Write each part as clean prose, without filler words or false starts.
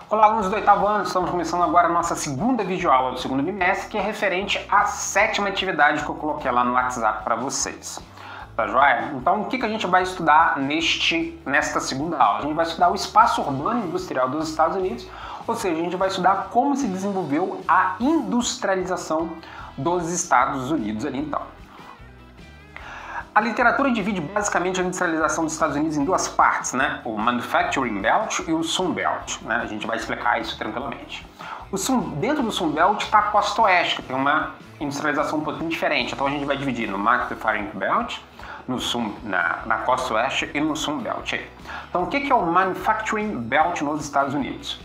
Olá, alunos do oitavo ano, estamos começando agora a nossa segunda videoaula do segundo bimestre, que é referente à sétima atividade que eu coloquei lá no WhatsApp para vocês. Tá joia? Então, o que a gente vai estudar nesta segunda aula? A gente vai estudar o espaço urbano e industrial dos Estados Unidos, ou seja, a gente vai estudar como se desenvolveu a industrialização dos Estados Unidos ali então. A literatura divide basicamente a industrialização dos Estados Unidos em duas partes, né? O Manufacturing Belt e o Sun Belt, né? A gente vai explicar isso tranquilamente. Dentro do Sun Belt está a costa oeste, que tem uma industrialização um pouquinho diferente. Então a gente vai dividir no Manufacturing Belt, na costa oeste e no Sun Belt. Então o que é o Manufacturing Belt nos Estados Unidos?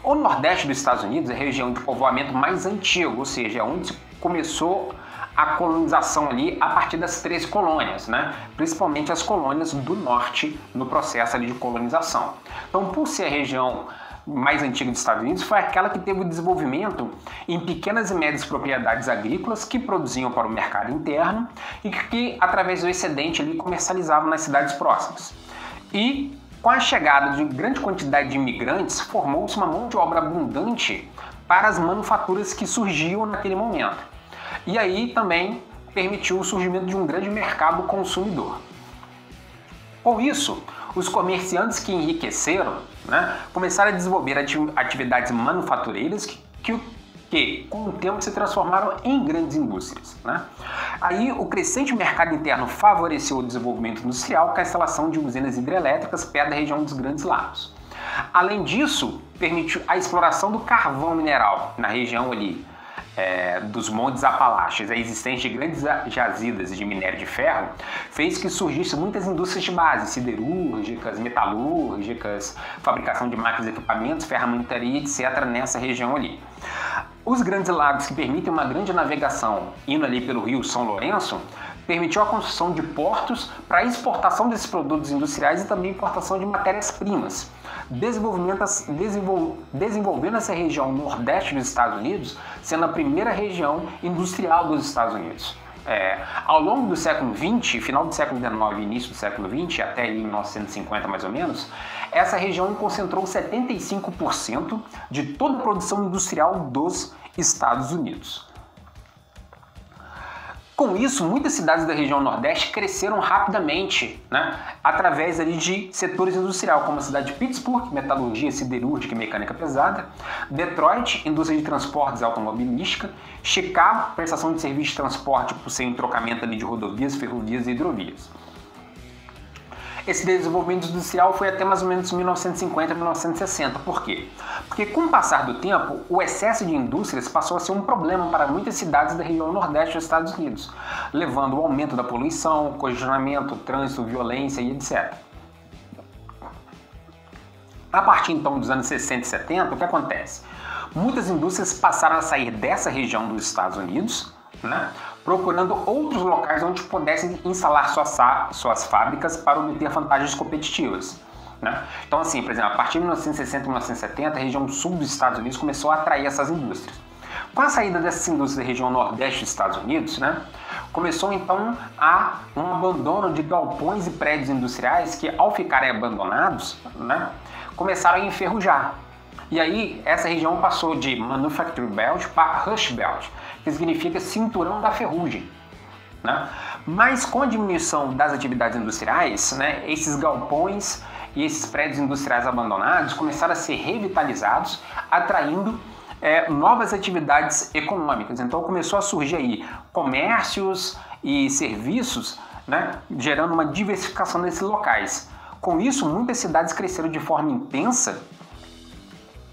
O nordeste dos Estados Unidos é a região de povoamento mais antigo, ou seja, é onde começou a colonização ali a partir das 13 colônias, né? Principalmente as colônias do norte no processo ali de colonização. Então, por ser a região mais antiga dos Estados Unidos, foi aquela que teve o desenvolvimento em pequenas e médias propriedades agrícolas que produziam para o mercado interno e que, através do excedente, ali, comercializavam nas cidades próximas. E, com a chegada de grande quantidade de imigrantes, formou-se uma mão de obra abundante para as manufaturas que surgiam naquele momento. E aí também permitiu o surgimento de um grande mercado consumidor. Com isso, os comerciantes que enriqueceram, né, começaram a desenvolver atividades manufatureiras que, com o tempo, se transformaram em grandes indústrias, né? Aí, o crescente mercado interno favoreceu o desenvolvimento industrial com a instalação de usinas hidrelétricas perto da região dos Grandes Lagos. Além disso, permitiu a exploração do carvão mineral na região ali, dos Montes Apalaches. A existência de grandes jazidas de minério de ferro fez que surgissem muitas indústrias de base, siderúrgicas, metalúrgicas, fabricação de máquinas e equipamentos, ferramentaria, etc. nessa região ali. Os Grandes Lagos, que permitem uma grande navegação indo ali pelo rio São Lourenço, permitiu a construção de portos para a exportação desses produtos industriais e também importação de matérias-primas, desenvolvendo essa região nordeste dos Estados Unidos, sendo a primeira região industrial dos Estados Unidos. Ao longo do século XX, final do século XIX e início do século XX, até ali em 1950 mais ou menos, essa região concentrou 75% de toda a produção industrial dos Estados Unidos. Com isso, muitas cidades da região Nordeste cresceram rapidamente, né, através ali de setores industriais, como a cidade de Pittsburgh, metalurgia, siderúrgica e mecânica pesada, Detroit, indústria de transportes e automobilística, Chicago, prestação de serviço de transporte por ser um trocamento ali de rodovias, ferrovias e hidrovias. Esse desenvolvimento industrial foi até mais ou menos 1950 a 1960. Por quê? Porque com o passar do tempo, o excesso de indústrias passou a ser um problema para muitas cidades da região nordeste dos Estados Unidos, levando ao aumento da poluição, congestionamento, trânsito, violência e etc. A partir então dos anos 60 e 70, o que acontece? Muitas indústrias passaram a sair dessa região dos Estados Unidos, né, procurando outros locais onde pudessem instalar suas fábricas para obter vantagens competitivas, né? Então, assim, por exemplo, a partir de 1960 e 1970, a região sul dos Estados Unidos começou a atrair essas indústrias. Com a saída dessas indústrias da região nordeste dos Estados Unidos, né, começou então um abandono de galpões e prédios industriais que, ao ficarem abandonados, né, começaram a enferrujar. E aí, essa região passou de Manufacturing Belt para Rust Belt, que significa cinturão da ferrugem, né? Mas com a diminuição das atividades industriais, né, esses galpões e esses prédios industriais abandonados começaram a ser revitalizados, atraindo novas atividades econômicas. Então começou a surgir aí comércios e serviços, né, gerando uma diversificação desses locais. Com isso, muitas cidades cresceram de forma intensa,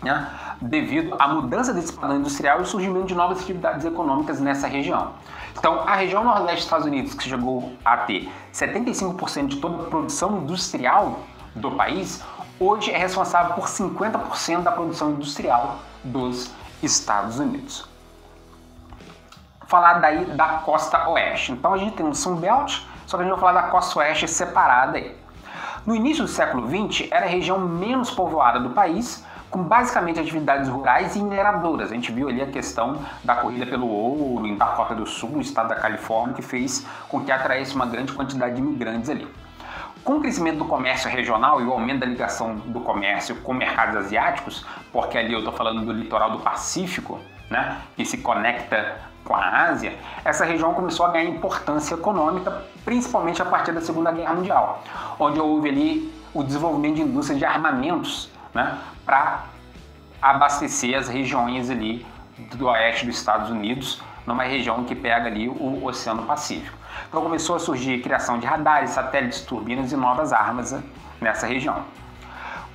né, devido à mudança desse padrão industrial e o surgimento de novas atividades econômicas nessa região. Então, a região nordeste dos Estados Unidos, que chegou a ter 75% de toda a produção industrial do país, hoje é responsável por 50% da produção industrial dos Estados Unidos. Falar daí da costa oeste. Então, a gente tem um Sun Belt, só que a gente vai falar da costa oeste separada aí. No início do século XX, era a região menos povoada do país, com basicamente atividades rurais e mineradoras. A gente viu ali a questão da corrida pelo ouro em Dakota do Sul, no estado da Califórnia, que fez com que atraísse uma grande quantidade de imigrantes ali. Com o crescimento do comércio regional e o aumento da ligação do comércio com mercados asiáticos, porque ali eu estou falando do litoral do Pacífico, né, que se conecta com a Ásia, essa região começou a ganhar importância econômica, principalmente a partir da Segunda Guerra Mundial, onde houve ali o desenvolvimento de indústria de armamentos, né, para abastecer as regiões ali do oeste dos Estados Unidos, numa região que pega ali o Oceano Pacífico. Então começou a surgir a criação de radares, satélites, turbinas e novas armas nessa região.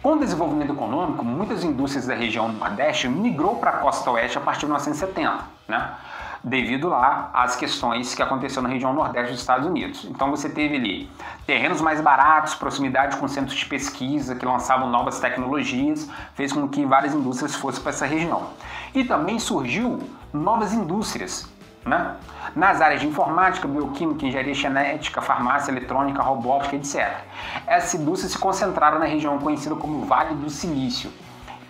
Com o desenvolvimento econômico, muitas indústrias da região do Nordeste migrou para a costa oeste a partir de 1970, né? Devido lá às questões que aconteceram na região nordeste dos Estados Unidos. Então você teve ali terrenos mais baratos, proximidade com centros de pesquisa que lançavam novas tecnologias, fez com que várias indústrias fossem para essa região. E também surgiu novas indústrias, né, nas áreas de informática, bioquímica, engenharia genética, farmácia, eletrônica, robótica, etc. Essas indústrias se concentraram na região conhecida como Vale do Silício.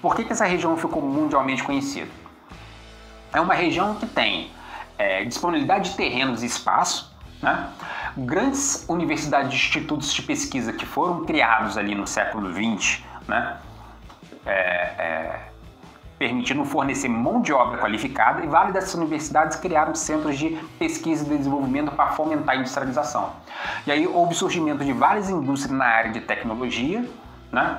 Por que essa região ficou mundialmente conhecida? É uma região que tem disponibilidade de terrenos e espaço, né? Grandes universidades e institutos de pesquisa que foram criados ali no século XX, né? Permitindo fornecer mão de obra qualificada, e várias dessas universidades criaram centros de pesquisa e desenvolvimento para fomentar a industrialização. E aí houve surgimento de várias indústrias na área de tecnologia, né?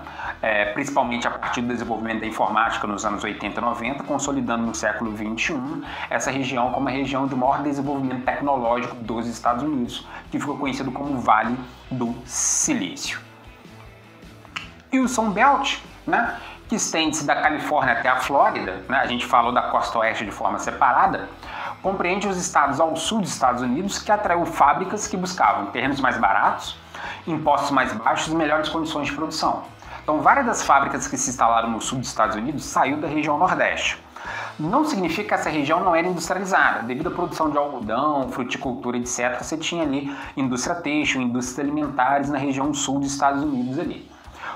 Principalmente a partir do desenvolvimento da informática nos anos 80 e 90, consolidando no século 21 essa região como a região de maior desenvolvimento tecnológico dos Estados Unidos, que ficou conhecido como Vale do Silício. E o Sun Belt, né, que estende-se da Califórnia até a Flórida, né, a gente falou da costa oeste de forma separada, compreende os estados ao sul dos Estados Unidos, que atraiu fábricas que buscavam terrenos mais baratos, impostos mais baixos e melhores condições de produção. Então, várias das fábricas que se instalaram no sul dos Estados Unidos saíram da região Nordeste. Não significa que essa região não era industrializada. Devido à produção de algodão, fruticultura, etc., você tinha ali indústria têxtil, indústrias alimentares na região sul dos Estados Unidos ali.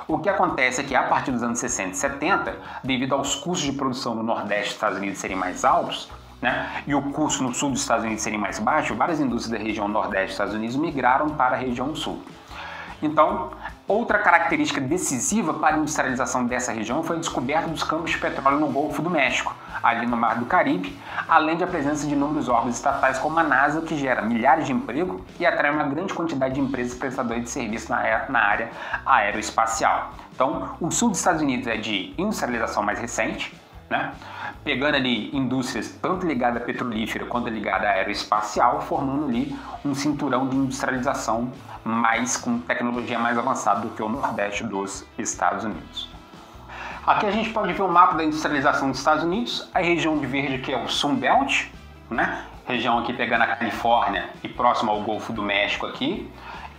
O que acontece é que a partir dos anos 60 e 70, devido aos custos de produção no Nordeste dos Estados Unidos serem mais altos, né, e o custo no sul dos Estados Unidos serem mais baixo, várias indústrias da região Nordeste dos Estados Unidos migraram para a região sul. Então, outra característica decisiva para a industrialização dessa região foi a descoberta dos campos de petróleo no Golfo do México, ali no Mar do Caribe, além da presença de inúmeros órgãos estatais como a NASA, que gera milhares de empregos e atrai uma grande quantidade de empresas prestadoras de serviço na área aeroespacial. Então, o sul dos Estados Unidos é de industrialização mais recente, né? Pegando ali indústrias tanto ligadas a petrolífera quanto ligada a aeroespacial, formando ali um cinturão de industrialização mais com tecnologia mais avançada do que o Nordeste dos Estados Unidos. Aqui a gente pode ver o mapa da industrialização dos Estados Unidos, a região de verde que é o Sun Belt, né? Região aqui pegando a Califórnia e próximo ao Golfo do México aqui,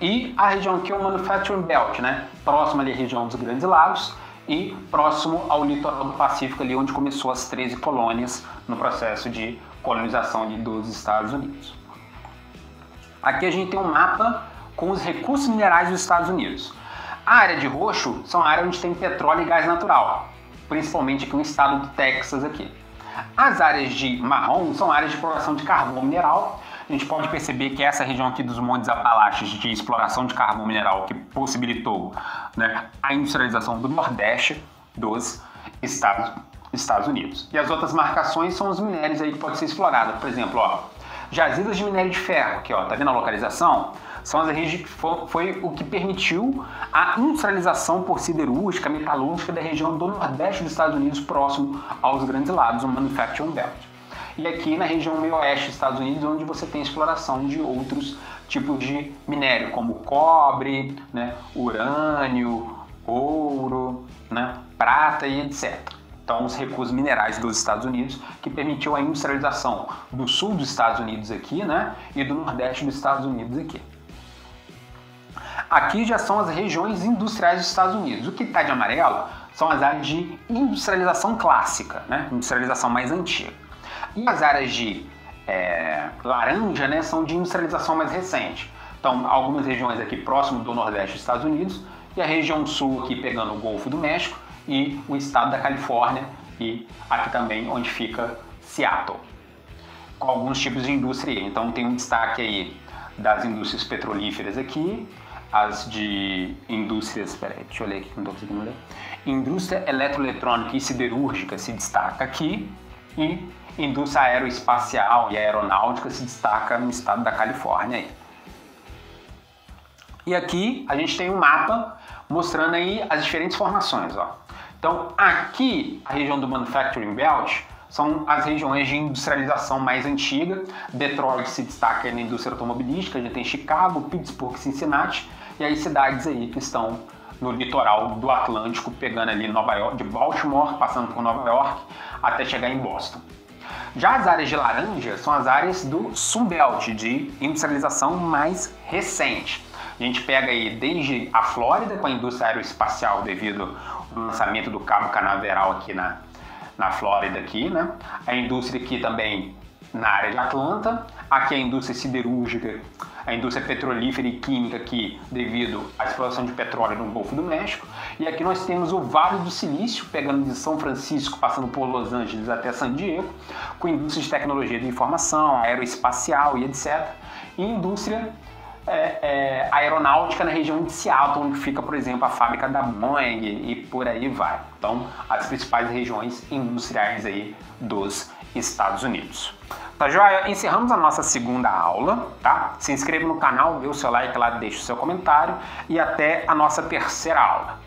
e a região aqui é o Manufacturing Belt, né? Próximo ali à região dos Grandes Lagos, e próximo ao litoral do Pacífico, ali onde começou as 13 colônias no processo de colonização dos Estados Unidos. Aqui a gente tem um mapa com os recursos minerais dos Estados Unidos. A área de roxo são a área onde tem petróleo e gás natural, principalmente aqui no estado do Texas aqui. As áreas de marrom são áreas de exploração de carvão mineral. A gente pode perceber que essa região aqui dos Montes Apalaches de exploração de carvão mineral que possibilitou, né, a industrialização do Nordeste dos Estados Unidos. E as outras marcações são os minérios aí que podem ser explorados. Por exemplo, ó, jazidas de minério de ferro, aqui ó, tá vendo a localização? São as regiões que foi o que permitiu a industrialização por siderúrgica, metalúrgica da região do Nordeste dos Estados Unidos, próximo aos Grandes Lagos, o Manufacturing Belt. E aqui na região meio-oeste dos Estados Unidos, onde você tem exploração de outros tipos de minério, como cobre, né, urânio, ouro, né, prata e etc. Então, os recursos minerais dos Estados Unidos, que permitiu a industrialização do sul dos Estados Unidos aqui, né, e do nordeste dos Estados Unidos aqui. Aqui já são as regiões industriais dos Estados Unidos. O que está de amarelo são as áreas de industrialização clássica, né, industrialização mais antiga. E as áreas de laranja, né, são de industrialização mais recente. Então, algumas regiões aqui próximo do Nordeste dos Estados Unidos e a região sul aqui pegando o Golfo do México e o estado da Califórnia e aqui também onde fica Seattle, com alguns tipos de indústria. Então, tem um destaque aí das indústrias petrolíferas aqui, as de indústrias, peraí, deixa eu ler aqui, não estou conseguindo ler. Indústria eletroeletrônica e siderúrgica se destaca aqui, e indústria aeroespacial e aeronáutica se destaca no estado da Califórnia aí. E aqui a gente tem um mapa mostrando aí as diferentes formações, ó. Então aqui a região do Manufacturing Belt são as regiões de industrialização mais antiga. Detroit se destaca na indústria automobilística, a gente tem Chicago, Pittsburgh, Cincinnati, e aí cidades aí que estão no litoral do Atlântico, pegando ali Nova York, de Baltimore, passando por Nova York, até chegar em Boston. Já as áreas de laranja são as áreas do Sunbelt, de industrialização mais recente. A gente pega aí desde a Flórida, com a indústria aeroespacial, devido ao lançamento do Cabo Canaveral aqui na Flórida, aqui, né? A indústria aqui também na área de Atlanta, aqui a indústria siderúrgica, a indústria petrolífera e química aqui devido à exploração de petróleo no Golfo do México. E aqui nós temos o Vale do Silício, pegando de São Francisco, passando por Los Angeles até San Diego, com indústria de tecnologia de informação, aeroespacial e etc. E indústria aeronáutica na região de Seattle, onde fica, por exemplo, a fábrica da Boeing e por aí vai. Então, as principais regiões industriais aí dos Estados Unidos. Tá joia? Encerramos a nossa segunda aula, tá? Se inscreva no canal, dê o seu like lá, deixe o seu comentário e até a nossa terceira aula.